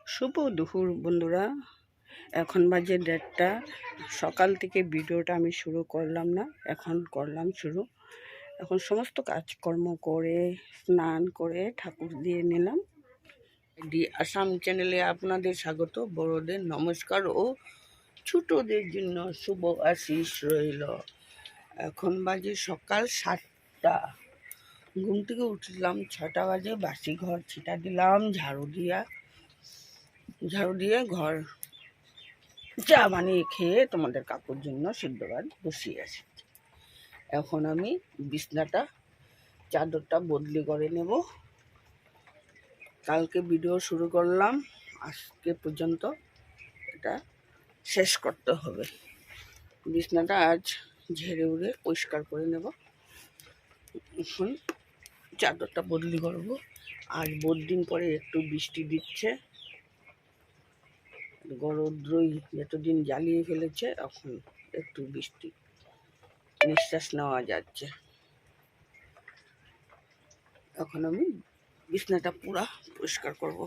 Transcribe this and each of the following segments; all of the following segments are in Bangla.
শুভ দুপুর বন্ধুরা, এখন বাজে 1:30। সকাল থেকে ভিডিওটা আমি শুরু করলাম না, এখন করলাম শুরু। এখন সমস্ত কাজকর্ম করে স্নান করে ঠাকুর দিয়ে নিলাম। ডি আসাম চ্যানেলে আপনাদের স্বাগত। বড়দের নমস্কার ও ছোটদের জন্য শুভ আশিস রইল। এখন বাজে সকাল 7টা। ঘুম থেকে উঠলাম 6টা বাজে, বাসি ঘর ছিটা দিলাম, ঝাড়ু দিয়ে ঘর চা বানিয়ে খেয়ে তোমাদের কাকুর জন্য সিদ্ধ ভাত বসিয়ে আছি। এখন আমি বিছনাটা চাদরটা বদলি করে নেব। কালকে ভিডিও শুরু করলাম, আজকে পর্যন্ত এটা শেষ করতে হবে। বিছনাটা আজ ঝেড়ে উড়ে পরিষ্কার করে নেব। এখন চাদরটা বদলি করব। আজ বহুত দিন পরে একটু বৃষ্টি দিচ্ছে। গরদ্রই এতদিন জ্বালিয়ে ফেলেছে, এখন একটু বৃষ্টি নিঃশ্বাস নেওয়া যাচ্ছে। এখন আমি বিছনাটা পুরা পরিষ্কার করব।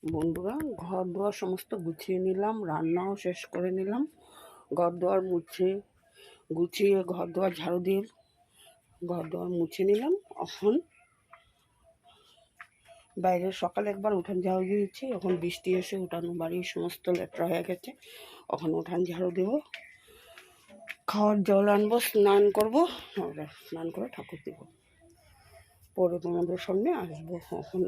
বন্ধুরা, ঘর দুয়ার সমস্ত গুছিয়ে নিলাম, রান্নাও শেষ করে নিলাম। ঘর দুয়ার গুছিয়ে ঘর দুয়ার ঝাড়ু দিয়ে ঘর দুয়ার মুছে নিলাম। এখন বাইরে সকালে একবার উঠান ঝাড়ু দিয়েছি, এখন বৃষ্টি এসে উঠান বাড়ির সমস্ত লেট্রা হয়ে গেছে। এখন উঠান ঝাড়ু দেবো, খাওয়ার জল আনবো, স্নান করবো, স্নান করে ঠাকুর দেবো, পরে তোমাদের সামনে আসবো। এখন